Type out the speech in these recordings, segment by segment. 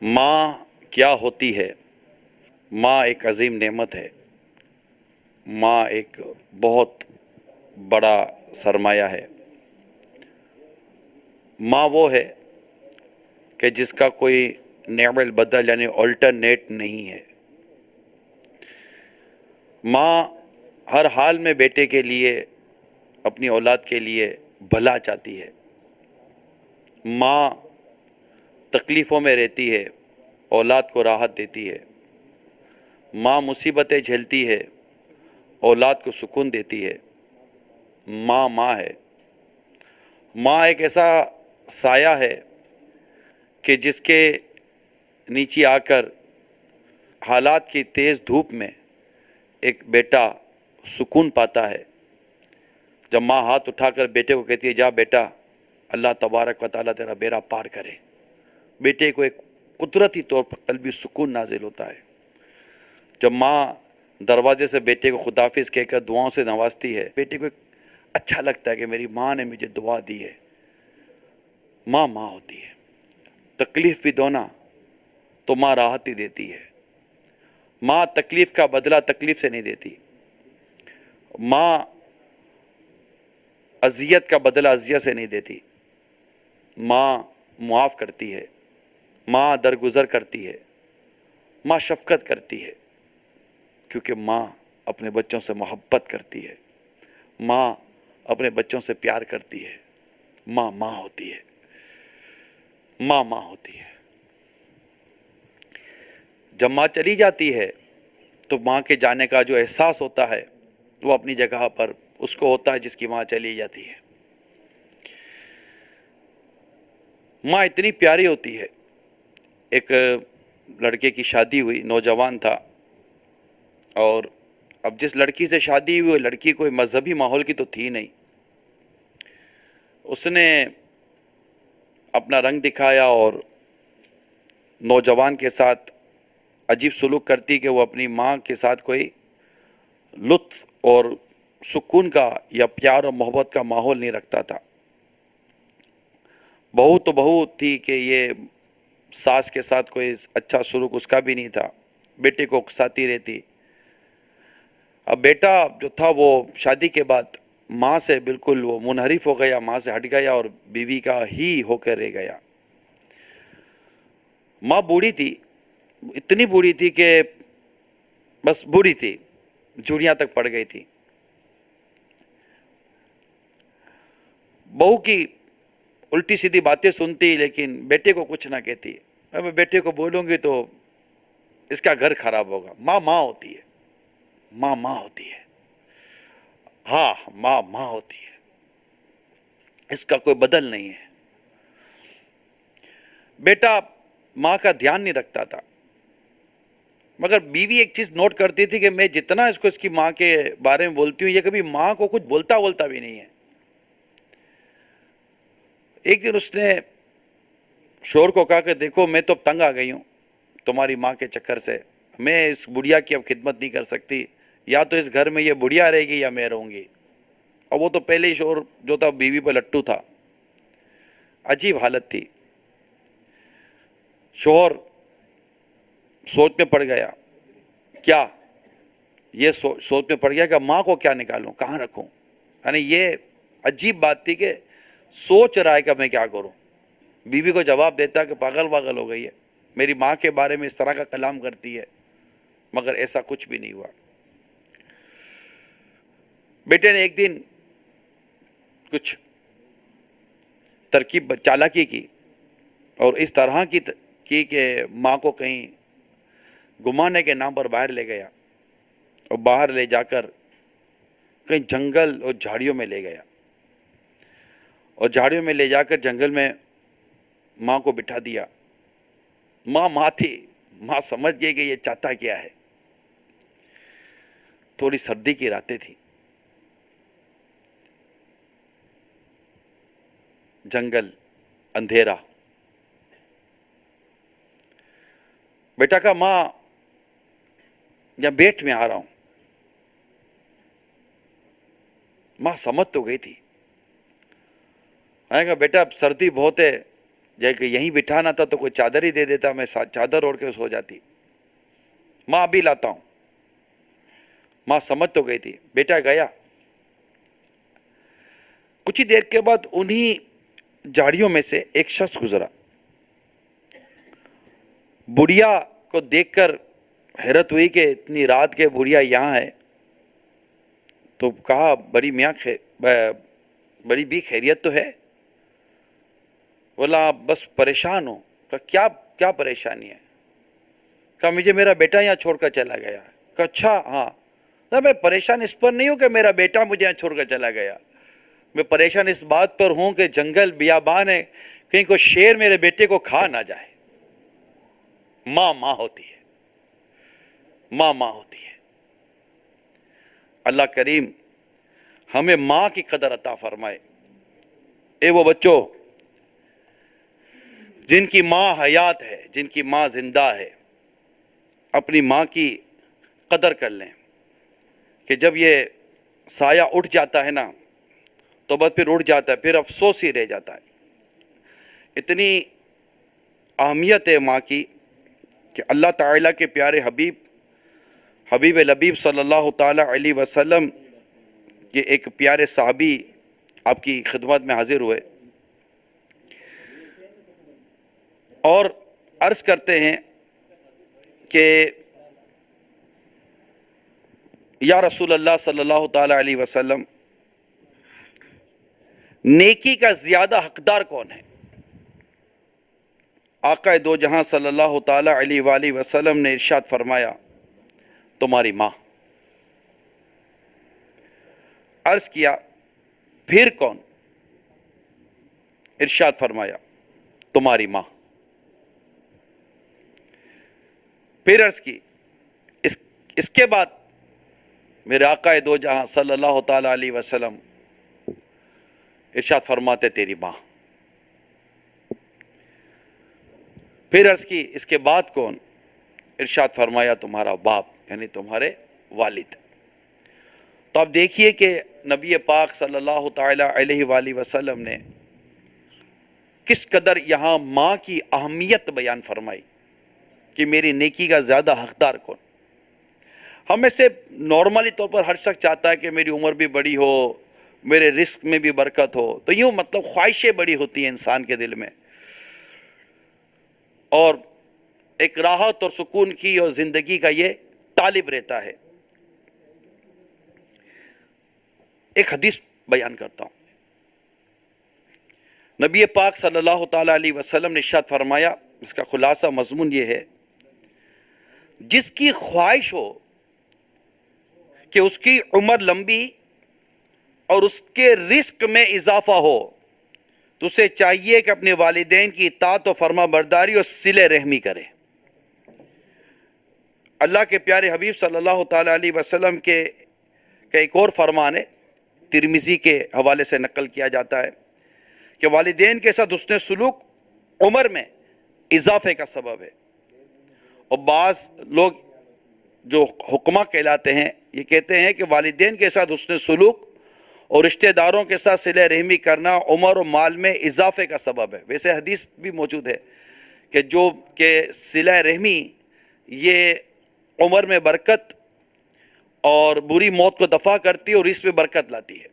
ماں کیا ہوتی ہے؟ ماں ایک عظیم نعمت ہے۔ ماں ایک بہت بڑا سرمایہ ہے۔ ماں وہ ہے کہ جس کا کوئی نعم البدل یعنی آلٹرنیٹ نہیں ہے۔ ماں ہر حال میں بیٹے کے لیے، اپنی اولاد کے لیے بھلا چاہتی ہے۔ ماں تکلیفوں میں رہتی ہے، اولاد کو راحت دیتی ہے۔ ماں مصیبتیں جھیلتی ہے، اولاد کو سکون دیتی ہے۔ ماں ماں ہے۔ ماں ایک ایسا سایہ ہے کہ جس کے نیچے آ کر حالات کی تیز دھوپ میں ایک بیٹا سکون پاتا ہے۔ جب ماں ہاتھ اٹھا کر بیٹے کو کہتی ہے جا بیٹا، اللہ تبارک و تعالیٰ تیرا بیڑا پار کرے، بیٹے کو ایک قدرتی طور پر قلبی سکون نازل ہوتا ہے۔ جب ماں دروازے سے بیٹے کو خداحافظ کہہ کر دعاؤں سے نوازتی ہے، بیٹے کو ایک اچھا لگتا ہے کہ میری ماں نے مجھے دعا دی ہے۔ ماں ماں ہوتی ہے۔ تکلیف بھی دونا تو ماں راحت ہی دیتی ہے۔ ماں تکلیف کا بدلہ تکلیف سے نہیں دیتی۔ ماں اذیت کا بدلہ اذیت سے نہیں دیتی۔ ماں معاف کرتی ہے۔ ماں درگزر کرتی ہے۔ ماں شفقت کرتی ہے، کیونکہ ماں اپنے بچوں سے محبت کرتی ہے۔ ماں اپنے بچوں سے پیار کرتی ہے۔ ماں ماں ہوتی ہے۔ ماں ماں ہوتی ہے۔ جب ماں چلی جاتی ہے تو ماں کے جانے کا جو احساس ہوتا ہے وہ اپنی جگہ پر اس کو ہوتا ہے جس کی ماں چلی جاتی ہے۔ ماں اتنی پیاری ہوتی ہے۔ ایک لڑکے کی شادی ہوئی، نوجوان تھا، اور اب جس لڑکی سے شادی ہوئی وہ لڑکی کوئی مذہبی ماحول کی تو تھی نہیں۔ اس نے اپنا رنگ دکھایا اور نوجوان کے ساتھ عجیب سلوک کرتی کہ وہ اپنی ماں کے ساتھ کوئی لطف اور سکون کا یا پیار اور محبت کا ماحول نہیں رکھتا تھا۔ بہو تو بہو تھی کہ یہ ساس کے ساتھ کوئی اچھا سلوک اس کا بھی نہیں تھا، بیٹے کو اکساتی رہتی۔ اب بیٹا جو تھا وہ شادی کے بعد ماں سے بالکل وہ منحرف ہو گیا، ماں سے ہٹ گیا اور بیوی کا ہی ہو کر رہ گیا۔ ماں بوڑھی تھی، اتنی بوڑھی تھی کہ بس بوڑھی تھی، جوڑیاں تک پڑ گئی تھی۔ بہو کی الٹی سیدھی باتیں سنتی لیکن بیٹے کو کچھ نہ کہتی۔ میں بیٹے کو بولوں گی تو اس کا گھر خراب ہوگا۔ ماں ماں ہوتی ہے۔ ماں ماں ہوتی ہے۔ ہاں ماں ماں ہوتی ہے، اس کا کوئی بدل نہیں ہے۔ بیٹا ماں کا دھیان نہیں رکھتا تھا، مگر بیوی ایک چیز نوٹ کرتی تھی کہ میں جتنا اس کی ماں کے بارے میں بولتی ہوں، یہ کبھی ماں کو کچھ بولتا بھی نہیں ہے۔ ایک دن اس نے شوہر کو کہا کہ دیکھو میں تو اب تنگ آ گئی ہوں تمہاری ماں کے چکر سے، میں اس بڑھیا کی اب خدمت نہیں کر سکتی، یا تو اس گھر میں یہ بڑھیا رہے گی یا میں رہوں گی۔ اور وہ تو پہلے ہی شوہر جو تھا بیوی پہ لٹو تھا۔ عجیب حالت تھی۔ شوہر سوچ میں پڑ گیا، کیا یہ سوچ میں پڑ گیا کہ ماں کو کیا نکالوں، کہاں رکھوں۔ یعنی یہ عجیب بات تھی کہ سوچ رہا ہے کہ میں کیا کروں۔ بیوی کو جواب دیتا کہ پاگل واگل ہو گئی ہے، میری ماں کے بارے میں اس طرح کا کلام کرتی ہے، مگر ایسا کچھ بھی نہیں ہوا۔ بیٹے نے ایک دن کچھ ترکیب چالاکی کی اور اس طرح کی کہ ماں کو کہیں گھمانے کے نام پر باہر لے گیا، اور باہر لے جا کر کہیں جنگل اور جھاڑیوں میں لے گیا، اور جھاڑیوں میں لے جا کر جنگل میں ماں کو بٹھا دیا۔ ماں ماں تھی، ماں سمجھ گئی کہ یہ چاہتا کیا ہے۔ تھوڑی سردی کی راتیں تھیں، جنگل، اندھیرا۔ بیٹا کہا ماں یا بیٹھ میں آ رہا ہوں۔ ماں سمجھ تو گئی تھی۔ میں نے کہا بیٹا سردی بہت ہے، جب کہ یہیں بٹھانا تھا تو کوئی چادر ہی دے دیتا، میں چادر اوڑھ کے سو جاتی. ماں ابھی لاتا ہوں. ماں سمجھ تو گئی تھی. بیٹا گیا. کچھ ہی دیر کے بعد انہی جھاڑیوں میں سے ایک شخص گزرا. بڑھیا کو دیکھ کر حیرت ہوئی کہ اتنی رات کے بڑھیا یہاں ہے. تو کہا بڑی بھی خیریت تو ہے؟ بولا بس پریشان ہوں. کہا کیا پریشانی ہے؟ کہا مجھے میرا بیٹا یہاں چھوڑ کر چلا گیا. کہا اچھا ہاں. میں پریشان اس پر نہیں ہوں کہ میرا بیٹا مجھے یہاں چھوڑ کر چلا گیا. میں پریشان اس بات پر ہوں کہ جنگل بیابان ہے، کہیں کوئی شیر میرے بیٹے کو کھا نہ جائے. ماں ہوتی ہے. ماں ہوتی ہے. اللہ کریم ہمیں ماں کی قدر عطا فرمائے. اے وہ بچوں جن کی ماں حیات ہے، جن کی ماں زندہ ہے، اپنی ماں کی قدر کر لیں کہ جب یہ سایہ اٹھ جاتا ہے نا تو بس پھر اٹھ جاتا ہے، پھر افسوس ہی رہ جاتا ہے. اتنی اہمیت ہے ماں کی کہ اللہ تعالیٰ کے پیارے حبیب لبیب صلی اللہ تعالیٰ علیہ وسلم کے ایک پیارے صحابی آپ کی خدمت میں حاضر ہوئے اور عرض کرتے ہیں کہ یا رسول اللہ صلی اللہ تعالیٰ علیہ وسلم، نیکی کا زیادہ حقدار کون ہے؟ آقا دو جہاں صلی اللہ تعالیٰ علیہ وآلہ وسلم نے ارشاد فرمایا تمہاری ماں. عرض کیا پھر کون؟ ارشاد فرمایا تمہاری ماں. پھر عرض کی اس کے بعد میرے آقا دو جہاں صلی اللہ تعالیٰ علیہ وسلم ارشاد فرماتے تیری ماں. پھر عرض کی اس کے بعد کون؟ ارشاد فرمایا تمہارا باپ یعنی تمہارے والد. تو آپ دیکھیے کہ نبی پاک صلی اللہ تعالیٰ علیہ وآلہ وسلم نے کس قدر یہاں ماں کی اہمیت بیان فرمائی کہ میری نیکی کا زیادہ حقدار کون. ہم میں سے نارملی طور پر ہر شخص چاہتا ہے کہ میری عمر بھی بڑی ہو، میرے رزق میں بھی برکت ہو. تو یوں مطلب خواہشیں بڑی ہوتی ہیں انسان کے دل میں، اور ایک راحت اور سکون کی اور زندگی کا یہ طالب رہتا ہے. ایک حدیث بیان کرتا ہوں. نبی پاک صلی اللہ تعالیٰ علیہ وسلم نے ارشاد فرمایا، اس کا خلاصہ مضمون یہ ہے، جس کی خواہش ہو کہ اس کی عمر لمبی اور اس کے رزق میں اضافہ ہو تو اسے چاہیے کہ اپنے والدین کی اطاعت و فرما برداری اور صلہ رحمی کرے. اللہ کے پیارے حبیب صلی اللہ تعالیٰ علیہ وسلم کے ایک اور فرمان ہے، ترمذی کے حوالے سے نقل کیا جاتا ہے کہ والدین کے ساتھ حسن سلوک عمر میں اضافے کا سبب ہے. اور بعض لوگ جو حکماء کہلاتے ہیں یہ کہتے ہیں کہ والدین کے ساتھ حسن سلوک اور رشتہ داروں کے ساتھ صلہ رحمی کرنا عمر و مال میں اضافے کا سبب ہے. ویسے حدیث بھی موجود ہے کہ صلہ رحمی یہ عمر میں برکت اور بری موت کو دفع کرتی ہے اور اس میں برکت لاتی ہے.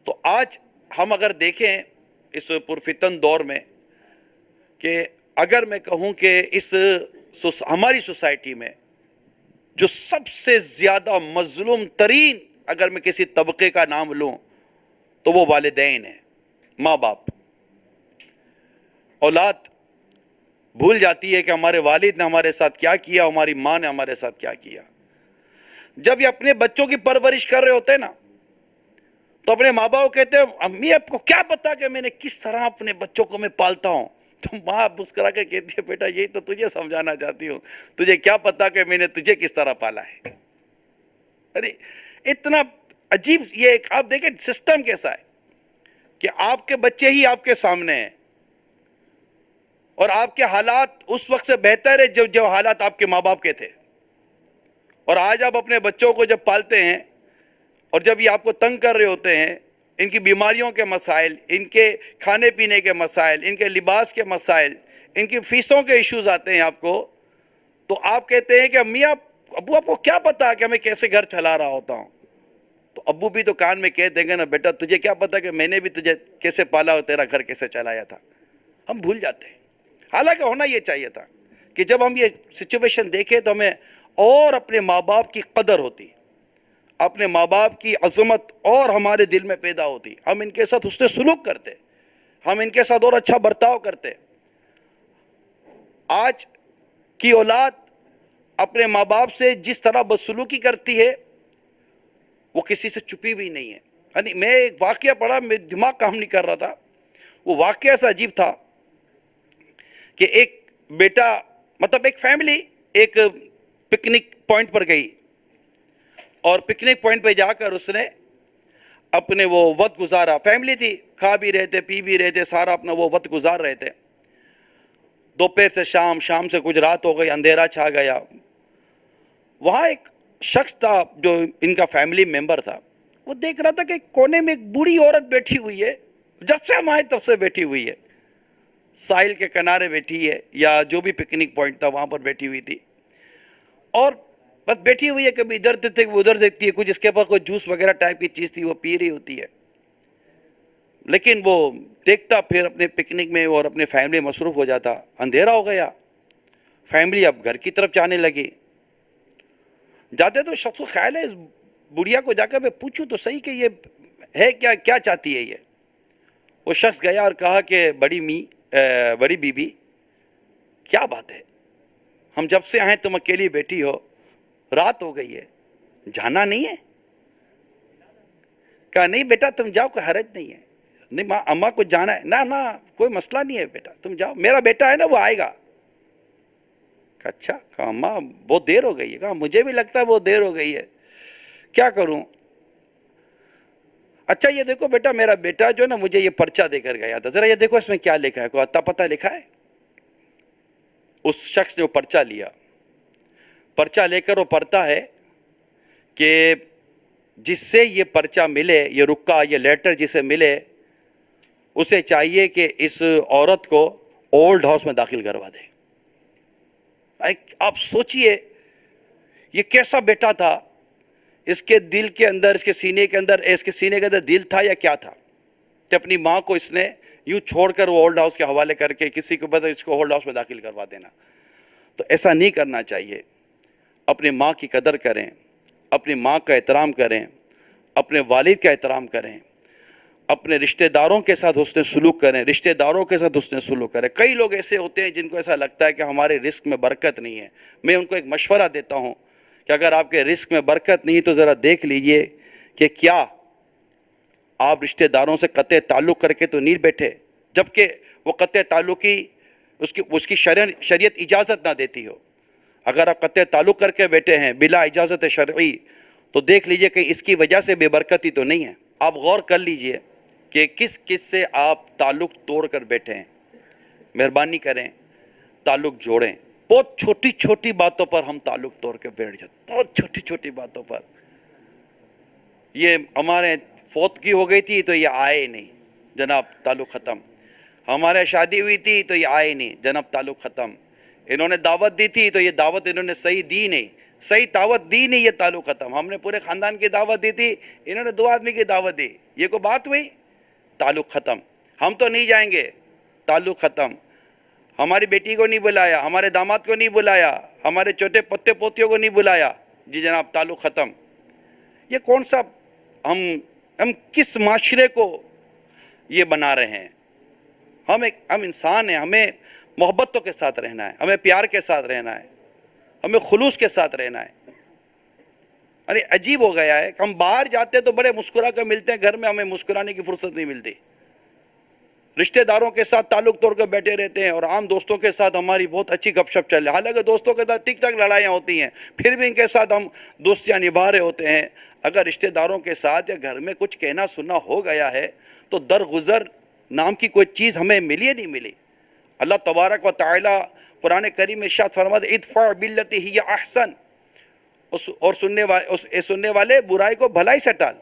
تو آج ہم اگر دیکھیں اس پرفتن دور میں کہ اگر میں کہوں کہ ہماری سوسائٹی میں جو سب سے زیادہ مظلوم ترین اگر میں کسی طبقے کا نام لوں تو وہ والدین ہیں، ماں باپ. اولاد بھول جاتی ہے کہ ہمارے والد نے ہمارے ساتھ کیا کیا، ہماری ماں نے ہمارے ساتھ کیا کیا. جب یہ اپنے بچوں کی پرورش کر رہے ہوتے ہیں نا تو اپنے ماں باپ کہتے ہیں امی آپ کو کیا پتا کہ میں نے کس طرح اپنے بچوں کو میں پالتا ہوں. تو ماں مسکرا کے کہتی ہے بیٹا یہی تو تجھے سمجھانا چاہتی ہوں، تجھے کیا پتا کہ میں نے تجھے کس طرح پالا ہے. ارے اتنا عجیب یہ آپ دیکھیں سسٹم کیسا ہے کہ آپ کے بچے ہی آپ کے سامنے ہیں اور آپ کے حالات اس وقت سے بہتر ہے جو حالات آپ کے ماں باپ کے تھے. اور آج آپ اپنے بچوں کو جب پالتے ہیں اور جب یہ آپ کو تنگ کر رہے ہوتے ہیں ان کی بیماریوں کے مسائل، ان کے کھانے پینے کے مسائل، ان کے لباس کے مسائل، ان کی فیسوں کے ایشوز آتے ہیں آپ کو، تو آپ کہتے ہیں کہ میاں ابو آپ کو کیا پتا کہ میں کیسے گھر چلا رہا ہوتا ہوں؟ تو ابو بھی تو کان میں کہہ دیں گے نا، بیٹا تجھے کیا پتا کہ میں نے بھی تجھے کیسے پالا اور تیرا گھر کیسے چلایا تھا؟ ہم بھول جاتے ہیں. حالانکہ ہونا یہ چاہیے تھا کہ جب ہم یہ سچویشن دیکھیں تو ہمیں اور اپنے ماں باپ کی قدر ہوتی، اپنے ماں باپ کی عظمت اور ہمارے دل میں پیدا ہوتی، ہم ان کے ساتھ حسن سلوک کرتے، ہم ان کے ساتھ اور اچھا برتاؤ کرتے. آج کی اولاد اپنے ماں باپ سے جس طرح بدسلوکی کرتی ہے وہ کسی سے چھپی ہوئی نہیں ہے. یعنی میں ایک واقعہ پڑھا، میرا دماغ کام نہیں کر رہا تھا. وہ واقعہ ایسا عجیب تھا کہ ایک بیٹا، مطلب ایک فیملی ایک پکنک پوائنٹ پر گئی، اور پکنک پوائنٹ پہ جا کر اس نے اپنے وہ وقت گزارا. فیملی تھی، کھا بھی رہے تھے، پی بھی رہے تھے، سارا اپنا وہ وقت گزار رہے تھے. دوپہر سے شام، شام سے کچھ رات ہو گئی، اندھیرا چھا گیا. وہاں ایک شخص تھا جو ان کا فیملی ممبر تھا، وہ دیکھ رہا تھا کہ کونے میں ایک بوڑھی عورت بیٹھی ہوئی ہے، جب سے ہم آئے تب سے بیٹھی ہوئی ہے، ساحل کے کنارے بیٹھی ہے یا جو بھی پکنک پوائنٹ تھا وہاں پر بیٹھی ہوئی تھی، اور بس بیٹھی ہوئی ہے. کبھی ادھر دیکھتے وہ ادھر دیکھتی ہے، کچھ اس کے پاس کوئی جوس وغیرہ ٹائپ کی چیز تھی وہ پی رہی ہوتی ہے. لیکن وہ دیکھتا پھر اپنے پکنک میں اور اپنے فیملی مصروف ہو جاتا. اندھیرا ہو گیا، فیملی اب گھر کی طرف جانے لگی. جاتے تو شخص کو خیال ہے اس بڑھیا کو جا کر میں پوچھوں تو صحیح کہ یہ ہے کیا چاہتی ہے یہ. وہ شخص گیا اور کہا کہ بڑی بی بی کیا بات ہے، ہم جب سے آئے تم اکیلی بیٹھی ہو، رات ہو گئی ہے، جانا نہیں ہے؟ کہا نہیں بیٹا تم جاؤ، کوئی حرج نہیں ہے. نہیں ماں اماں کو جانا ہے. نہ کوئی مسئلہ نہیں ہے بیٹا، تم جاؤ، میرا بیٹا ہے نا وہ آئے گا. کہا اچھا. کہا اماں بہت دیر ہو گئی ہے. کہا مجھے بھی لگتا ہے بہت دیر ہو گئی ہے، کیا کروں؟ اچھا یہ دیکھو بیٹا، میرا بیٹا جو نا مجھے یہ پرچہ دے کر گیا تھا، ذرا یہ دیکھو اس میں کیا لکھا ہے، کوئی اتا پتہ لکھا ہے؟ اس شخص نے وہ پرچہ لیا. پرچہ لے کر وہ پڑھتا ہے کہ جس سے یہ پرچہ ملے، یہ رکا، یہ لیٹر جسے ملے، اسے چاہیے کہ اس عورت کو اولڈ ہاؤس میں داخل کروا دے. آپ سوچئے یہ کیسا بیٹا تھا، اس کے دل کے اندر، اس کے سینے کے اندر دل تھا یا کیا تھا کہ اپنی ماں کو اس نے یوں چھوڑ کر وہ اولڈ ہاؤس کے حوالے کر کے کسی کو بتا اس کو اولڈ ہاؤس میں داخل کروا دینا. تو ایسا نہیں کرنا چاہیے. اپنی ماں کی قدر کریں، اپنی ماں کا احترام کریں، اپنے والد کا احترام کریں، اپنے رشتہ داروں کے ساتھ حسن سلوک کریں، رشتہ داروں کے ساتھ حسن سلوک کریں. کئی لوگ ایسے ہوتے ہیں جن کو ایسا لگتا ہے کہ ہمارے رزق میں برکت نہیں ہے. میں ان کو ایک مشورہ دیتا ہوں کہ اگر آپ کے رزق میں برکت نہیں تو ذرا دیکھ لیجئے کہ کیا آپ رشتہ داروں سے قطع تعلق کر کے تو نہیں بیٹھے، جبکہ وہ قطع تعلقی اس کی شریعت اجازت نہ دیتی ہو. اگر آپ قطع تعلق کر کے بیٹھے ہیں بلا اجازت شرعی تو دیکھ لیجئے کہ اس کی وجہ سے بے برکتی تو نہیں ہے. آپ غور کر لیجئے کہ کس سے آپ تعلق توڑ کر بیٹھے ہیں. مہربانی کریں تعلق جوڑیں. بہت چھوٹی چھوٹی باتوں پر ہم تعلق توڑ کے بیٹھ جاتے، بہت چھوٹی چھوٹی باتوں پر. یہ ہمارے فوت کی ہو گئی تھی تو یہ آئے نہیں، جناب تعلق ختم. ہمارے شادی ہوئی تھی تو یہ آئے نہیں، جناب تعلق ختم. انہوں نے دعوت دی تھی تو یہ دعوت انہوں نے صحیح دی نہیں، صحیح دعوت دی نہیں، یہ تعلق ختم. ہم نے پورے خاندان کی دعوت دی تھی، انہوں نے 2 آدمی کی دعوت دی، یہ کوئی بات ہوئی؟ تعلق ختم. ہم تو نہیں جائیں گے، تعلق ختم. ہماری بیٹی کو نہیں بلایا، ہمارے داماد کو نہیں بلایا، ہمارے چھوٹے پوتے پوتیوں کو نہیں بلایا، جی جناب تعلق ختم. یہ کون سا ہم کس معاشرے کو یہ بنا رہے ہیں؟ ہم انسان ہیں، ہمیں محبتوں کے ساتھ رہنا ہے، ہمیں پیار کے ساتھ رہنا ہے، ہمیں خلوص کے ساتھ رہنا ہے. ارے عجیب ہو گیا ہے کہ ہم باہر جاتے تو بڑے مسکرا کر ملتے ہیں، گھر میں ہمیں مسکرانے کی فرصت نہیں ملتی. رشتہ داروں کے ساتھ تعلق توڑ کر بیٹھے رہتے ہیں اور عام دوستوں کے ساتھ ہماری بہت اچھی گپ شپ چل رہی ہے. حالانکہ دوستوں کے ساتھ ٹک ٹک لڑائیاں ہوتی ہیں، پھر بھی ان کے ساتھ ہم دوستیاں نبھا رہے ہوتے ہیں. اگر رشتہ داروں کے ساتھ یا گھر میں کچھ کہنا سننا ہو گیا ہے تو درگزر نام کی کوئی چیز ہمیں ملی یا نہیں ملی؟ اللہ تبارک و تعالی قرآن کریم میں ارشاد فرماتا ہے ادفع باللتی ہی احسن، اور سننے والے برائی کو بھلائی سے ٹال.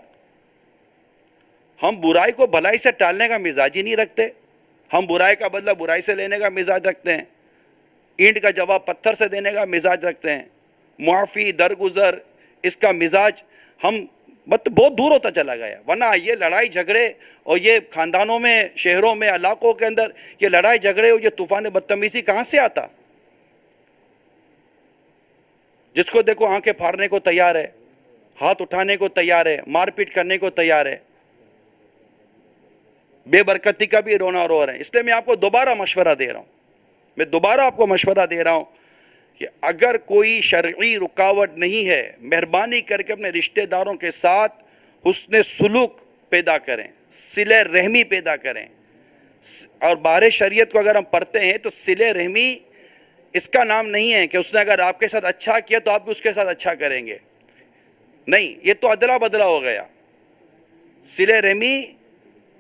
ہم برائی کو بھلائی سے ٹالنے کا مزاج ہی نہیں رکھتے. ہم برائی کا بدلہ برائی سے لینے کا مزاج رکھتے ہیں. اینٹ کا جواب پتھر سے دینے کا مزاج رکھتے ہیں. معافی درگزر اس کا مزاج ہم بہت دور ہوتا چلا گیا. ورنہ یہ لڑائی جھگڑے اور یہ خاندانوں میں، شہروں میں، علاقوں کے اندر یہ لڑائی جھگڑے اور یہ طوفان بدتمیزی کہاں سے آتا؟ جس کو دیکھو آنکھیں پھاڑنے کو تیار ہے، ہاتھ اٹھانے کو تیار ہے، مار پیٹ کرنے کو تیار ہے. بے برکتی کا بھی رونا رو رہے ہیں. اس لیے میں آپ کو دوبارہ مشورہ دے رہا ہوں، کہ اگر کوئی شرعی رکاوٹ نہیں ہے، مہربانی کر کے اپنے رشتہ داروں کے ساتھ حسن سلوک پیدا کریں، صلہ رحمی پیدا کریں. اور بارے شریعت کو اگر ہم پڑھتے ہیں تو صلہ رحمی اس کا نام نہیں ہے کہ اس نے اگر آپ کے ساتھ اچھا کیا تو آپ بھی اس کے ساتھ اچھا کریں گے. نہیں، یہ تو ادلا بدلا ہو گیا. صلہ رحمی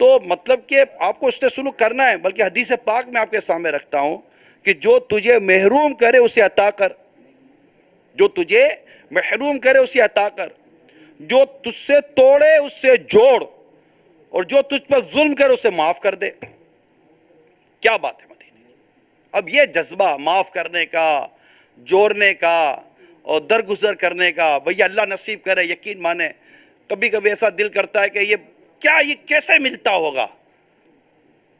تو مطلب کہ آپ کو اس سے سلوک کرنا ہے. بلکہ حدیث پاک میں آپ کے سامنے رکھتا ہوں کہ جو تجھے محروم کرے اسے عطا کر، جو تجھے محروم کرے اسے عطا کر، جو تجھ سے توڑے اس سے جوڑ، اور جو تجھ پر ظلم کرے اسے معاف کر دے. کیا بات ہے مدینے کی. اب یہ جذبہ معاف کرنے کا، جوڑنے کا اور درگزر کرنے کا، بھئی اللہ نصیب کرے. یقین مانے کبھی کبھی ایسا دل کرتا ہے کہ یہ کیسے ملتا ہوگا.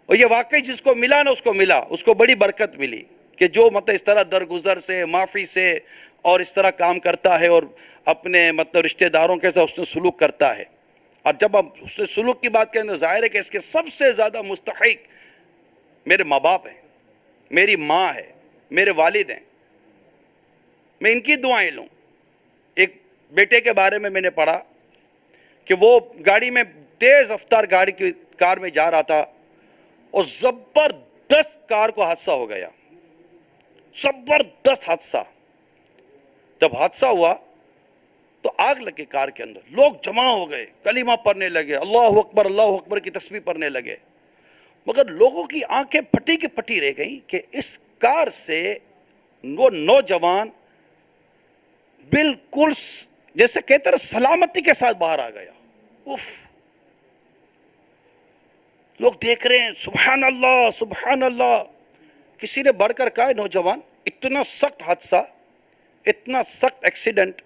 اور یہ واقعی جس کو ملا نا، اس کو ملا، اس کو بڑی برکت ملی کہ جو اس طرح درگزر سے، معافی سے اور اس طرح کام کرتا ہے اور اپنے رشتہ داروں کے ساتھ اس نے سلوک کرتا ہے. اور جب ہم اس نے سلوک کی بات کریں تو ظاہر ہے کہ اس کے سب سے زیادہ مستحق میرے ماں باپ ہیں، میری ماں ہے، میرے والد ہیں. میں ان کی دعائیں لوں. ایک بیٹے کے بارے میں نے پڑھا کہ وہ گاڑی میں تیز رفتار کار میں جا رہا تھا اور زبردست کار کو حادثہ ہو گیا. زبردست حادثہ. جب حادثہ ہوا تو آگ لگے کار کے اندر. لوگ جمع ہو گئے، کلمہ پڑھنے لگے، اللہ اکبر کی تسبیح پڑھنے لگے. مگر لوگوں کی آنکھیں پھٹی کی پھٹی رہ گئیں کہ اس کار سے وہ نوجوان بالکل جیسے کہتے ہیں سلامتی کے ساتھ باہر آ گیا. اف. لوگ دیکھ رہے ہیں، سبحان اللہ سبحان اللہ. کسی نے بڑھ کر کہا، نوجوان اتنا سخت حادثہ، اتنا سخت ایکسیڈنٹ،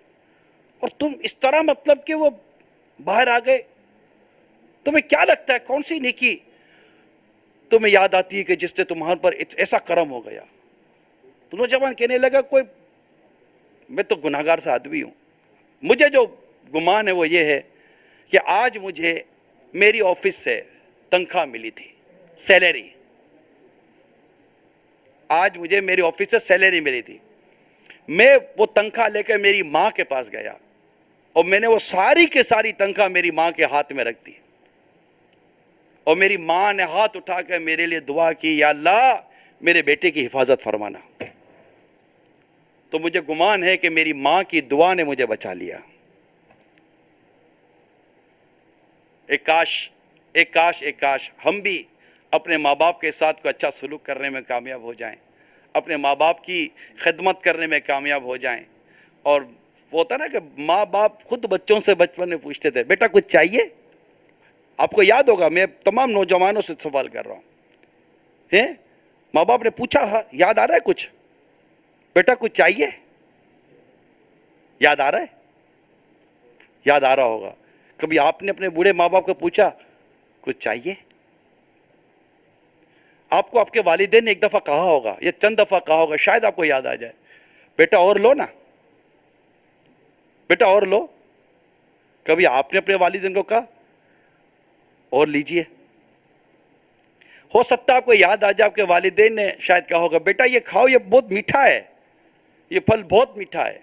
اور تم اس طرح کہ وہ باہر آ گئے. تمہیں کیا لگتا ہے کون سی نیکی تمہیں یاد آتی ہے کہ جس سے تمہارے پر ایسا کرم ہو گیا؟ تو نوجوان کہنے لگا، میں تو گناہگار سے آدمی ہوں. مجھے جو گمان ہے وہ یہ ہے کہ آج مجھے میری آفس سے تنخواہ ملی تھی، سیلری. آج مجھے میری آفس سے سیلری ملی تھی. میں وہ تنخواہ لے کر میری ماں کے پاس گیا اور میں نے وہ ساری کے ساری تنخواہ میری ماں کے ہاتھ میں رکھ دی. اور میری ماں نے ہاتھ اٹھا کر میرے لیے دعا کی، یا اللہ میرے بیٹے کی حفاظت فرمانا. تو مجھے گمان ہے کہ میری ماں کی دعا نے مجھے بچا لیا. ایک کاش ہم بھی اپنے ماں باپ کے ساتھ کوئی اچھا سلوک کرنے میں کامیاب ہو جائیں، اپنے ماں باپ کی خدمت کرنے میں کامیاب ہو جائیں. اور وہ ہوتا نا کہ ماں باپ خود بچوں سے بچپن میں پوچھتے تھے، بیٹا کچھ چاہیے؟ آپ کو یاد ہوگا، میں تمام نوجوانوں سے سوال کر رہا ہوں، ماں باپ نے پوچھا، یاد آ رہا ہے کچھ؟ بیٹا کچھ چاہیے؟ یاد آ رہا ہے؟ یاد آ رہا ہوگا. کبھی آپ نے اپنے بوڑھے ماں باپ کو پوچھا کچھ چاہیے؟ آپ کو آپ کے والدین نے ایک دفعہ کہا ہوگا یا چند دفعہ کہا ہوگا، شاید آپ کو یاد آ جائے، بیٹا اور لو نا، بیٹا اور لو. کبھی آپ نے اپنے والدین کو کہا اور لیجئے؟ ہو سکتا ہے آپ کو یاد آ جائے آپ کے والدین نے شاید کہا ہوگا، بیٹا یہ کھاؤ، یہ بہت میٹھا ہے، یہ پھل بہت میٹھا ہے.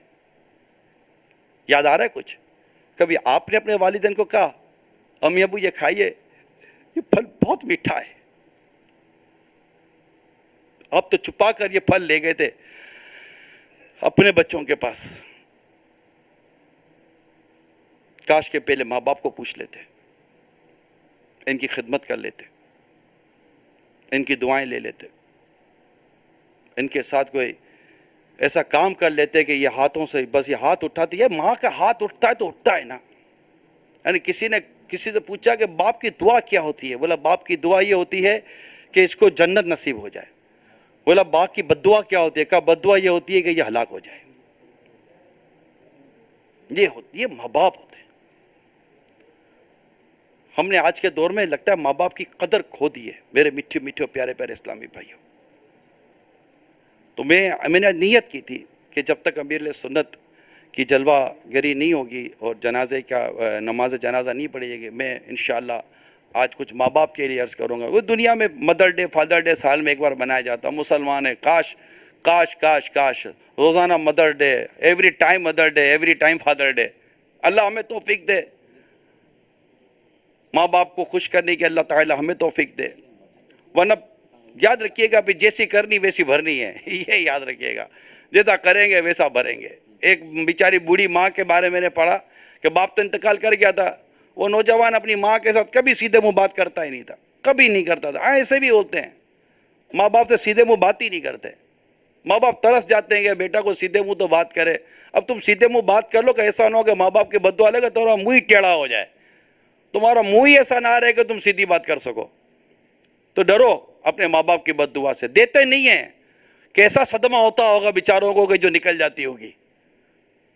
یاد آ رہا ہے کچھ؟ کبھی آپ نے اپنے والدین کو کہا، امی ابو یہ کھائیے، یہ پھل بہت میٹھا ہے؟ آپ تو چھپا کر یہ پھل لے گئے تھے اپنے بچوں کے پاس. کاش کے پہلے ماں باپ کو پوچھ لیتے، ان کی خدمت کر لیتے، ان کی دعائیں لے لیتے، ان کے ساتھ کوئی ایسا کام کر لیتے کہ یہ ہاتھوں سے بس یہ ہاتھ اٹھاتی ہے. ماں کا ہاتھ اٹھتا ہے تو اٹھتا ہے نا. یعنی کسی نے کسی سے پوچھا کہ باپ کی دعا کیا ہوتی ہے؟ بولا باپ کی دعا یہ ہوتی ہے کہ اس کو جنت نصیب ہو جائے۔ بولا باپ کی بد دعا کیا ہوتی ہے؟ کہا بد دعا یہ ہوتی ہے کہ یہ ہلاک ہو جائے۔ یہ ماں باپ ہوتے ہیں۔ ہم نے آج کے دور میں لگتا ہے ماں باپ کی قدر کھو دی ہے میرے میٹھے میٹھے پیارے پیارے اسلامی بھائیوں۔ تو میں نے نیت کی تھی کہ جب تک امیر سنت کی جلوہ گری نہیں ہوگی اور جنازے کا نماز جنازہ نہیں پڑے گی، میں انشاءاللہ آج کچھ ماں باپ کے لیے عرض کروں گا۔ وہ دنیا میں مدر ڈے فادر ڈے سال میں ایک بار منایا جاتا، مسلمان ہے، کاش کاش کاش کاش روزانہ mother day, every time mother day, every time father day. اللہ ہمیں توفیق دے ماں باپ کو خوش کرنے کی، اللہ تعالی ہمیں توفیق دے۔ ورنہ یاد رکھیے گا جیسی کرنی ویسی بھرنی ہے، یہ یاد رکھیے گا، جیسا کریں گے ویسا بھریں گے۔ ایک بیچاری بوڑھی ماں کے بارے میں نے پڑھا کہ باپ تو انتقال کر گیا تھا، وہ نوجوان اپنی ماں کے ساتھ کبھی سیدھے منہ بات کرتا ہی نہیں تھا، کبھی نہیں کرتا تھا۔ ایسے بھی ہوتے ہیں ماں باپ سے سیدھے منہ بات ہی نہیں کرتے۔ ماں باپ ترس جاتے ہیں کہ بیٹا کو سیدھے منہ تو بات کرے۔ اب تم سیدھے منہ بات کر لو کہ ایسا نہ ہو کہ ماں باپ کی بد دعا لگے تمہارا منہ ہی ٹیڑھا ہو جائے، تمہارا منہ ہی ایسا نہ رہے کہ تم سیدھی بات کر سکو۔ تو ڈرو اپنے ماں باپ کی بد دعا سے، دیتے نہیں ہیں، کیسا صدمہ ہوتا ہوگا بیچاروں کو کہ جو نکل جاتی ہوگی،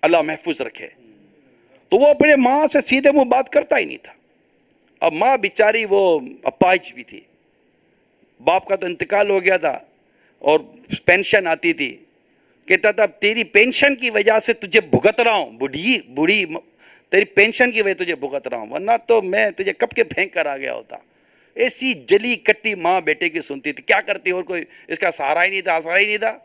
اللہ محفوظ رکھے۔ تو وہ اپنے ماں سے سیدھے منہ بات کرتا ہی نہیں تھا۔ اب ماں بیچاری وہ اپاہج بھی تھی، باپ کا تو انتقال ہو گیا تھا اور پینشن آتی تھی، کہتا تھا تیری پینشن کی وجہ سے تجھے بھگت رہا ہوں، بوڑھی تیری پینشن کی وجہ تجھے بھگت رہا ہوں، ورنہ تو میں تجھے کب کے پھینک کر آ گیا ہوتا۔ ایسی جلی کٹی ماں بیٹے کی سنتی تھی، کیا کرتی، اور کوئی اس کا سہارا ہی نہیں تھا، آسرا ہی نہیں تھا۔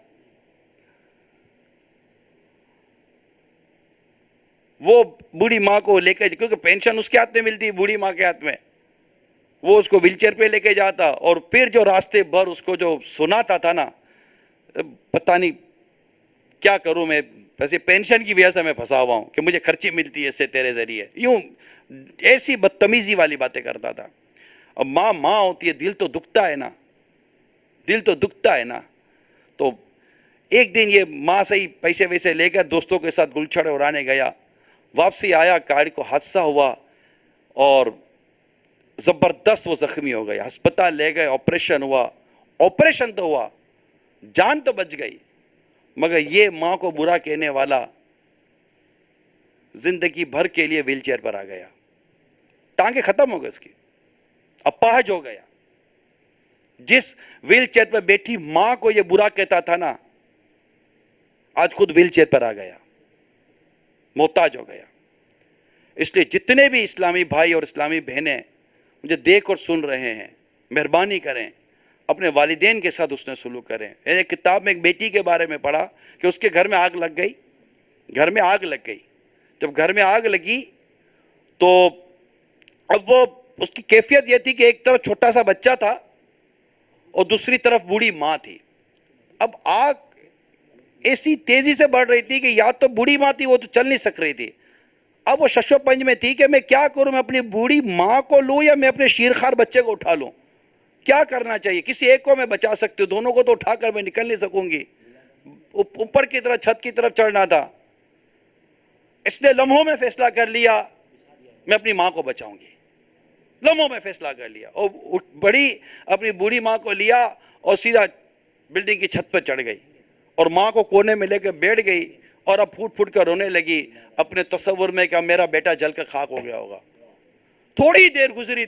وہ بوڑھی ماں کو لے کے، کیونکہ پینشن اس کے ہاتھ میں ملتی، بوڑھی ماں کے ہاتھ میں، وہ اس کو ویل چیئر پہ لے کے جاتا، اور پھر جو راستے بھر اس کو جو سناتا تھا نا، پتہ نہیں کیا کروں میں، ویسے پینشن کی وجہ سے میں پھنسا ہوا ہوں کہ مجھے خرچی ملتی ہے اس سے تیرے ذریعے، یوں ایسی بدتمیزی والی باتیں کرتا تھا۔ اب ماں ماں ہوتی ہے، دل تو دکھتا ہے نا، دل تو دکھتا ہے نا۔ تو ایک دن یہ ماں سے ہی پیسے ویسے لے کر دوستوں کے ساتھ گلچھڑ اڑانے گیا، واپسی آیا، گاڑی کو حادثہ ہوا اور زبردست وہ زخمی ہو گیا، ہسپتال لے گئے، آپریشن ہوا، آپریشن تو ہوا، جان تو بچ گئی، مگر یہ ماں کو برا کہنے والا زندگی بھر کے لیے ویل چیئر پر آ گیا، ٹانگیں ختم ہو گئے اس کی، اپاہج ہو گیا۔ جس ویل چیئر پر بیٹھی ماں کو یہ برا کہتا تھا نا، آج خود ویل چیئر پر آ گیا، محتاج ہو گیا۔ اس لیے جتنے بھی اسلامی بھائی اور اسلامی بہنیں مجھے دیکھ اور سن رہے ہیں، مہربانی کریں اپنے والدین کے ساتھ حسن سلوک کریں۔ میں نے ایک کتاب میں ایک بیٹی کے بارے میں پڑھا کہ اس کے گھر میں آگ لگ گئی، گھر میں آگ لگ گئی۔ جب گھر میں آگ لگی تو اب وہ اس کی کیفیت یہ تھی کہ ایک طرف چھوٹا سا بچہ تھا اور دوسری طرف بوڑھی ماں تھی۔ اب آگ ایسی تیزی سے بڑھ رہی تھی کہ یا تو بوڑھی ماں تھی، وہ تو چل نہیں سک رہی تھی، اب وہ شش و پنج میں تھی کہ میں کیا کروں، میں اپنی بوڑھی ماں کو لوں یا میں اپنے شیرخوار بچے کو اٹھا لوں، کیا کرنا چاہیے؟ کسی ایک کو میں بچا سکتی ہوں، دونوں کو تو اٹھا کر میں نکل نہیں سکوں گی، اوپر کی طرف چھت کی طرف چڑھنا تھا۔ اس نے لمحوں میں فیصلہ کر لیا میں اپنی ماں کو بچاؤں گی، لمحوں میں فیصلہ کر لیا، اور بڑی اپنی بوڑھی ماں کو لیا اور سیدھا بلڈنگ کی چھت پہ چڑھ گئی اور ماں کو کونے میں لے کے بیٹھ گئی اور اب پھوٹ پھوٹ کر رونے لگی اپنے تصور میں کہ میرا بیٹا جل کر خاک ہو گیا ہوگا۔ تھوڑی دیر گزری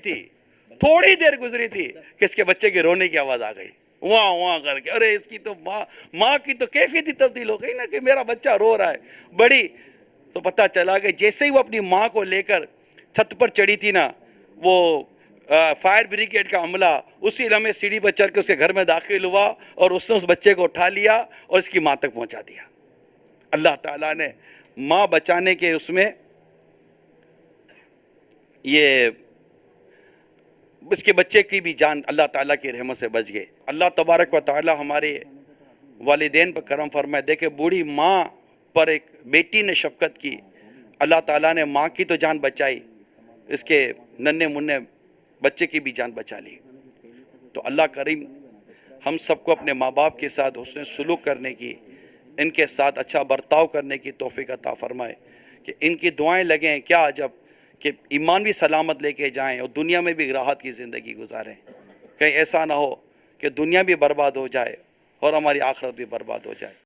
تھی کہ اس کے بچے کے رونے کی آواز آ گئی، وہاں وہاں کر کے، ارے اس کی تو ماں کی تو کیفیت ہی تبدیل ہو گئی نا کہ میرا بچہ رو رہا ہے بڑی۔ تو پتہ چلا کہ جیسے ہی وہ اپنی ماں کو لے کر چھت پر چڑھی تھی نا، وہ فائر بریگیڈ کا عملہ اسی لمحے سیڑھی پر چڑھ کے اس کے گھر میں داخل ہوا اور اس نے اس بچے کو اٹھا لیا اور اس کی ماں تک پہنچا دیا۔ اللہ تعالیٰ نے ماں بچانے کے اس میں یہ اس کے بچے کی بھی جان اللہ تعالیٰ کی رحمت سے بچ گئے۔ اللہ تبارک و تعالیٰ ہمارے والدین پر کرم فرمائے۔ دیکھیں بوڑھی ماں پر ایک بیٹی نے شفقت کی، اللہ تعالیٰ نے ماں کی تو جان بچائی، اس کے ننھے منھے بچے کی بھی جان بچا لی۔ تو اللہ کریم ہم سب کو اپنے ماں باپ کے ساتھ حسن سلوک کرنے کی، ان کے ساتھ اچھا برتاؤ کرنے کی توفیق عطا فرمائے کہ ان کی دعائیں لگیں۔ کیا عجب کہ ایمان بھی سلامت لے کے جائیں اور دنیا میں بھی راحت کی زندگی گزاریں. کہیں ایسا نہ ہو کہ دنیا بھی برباد ہو جائے اور ہماری آخرت بھی برباد ہو جائے.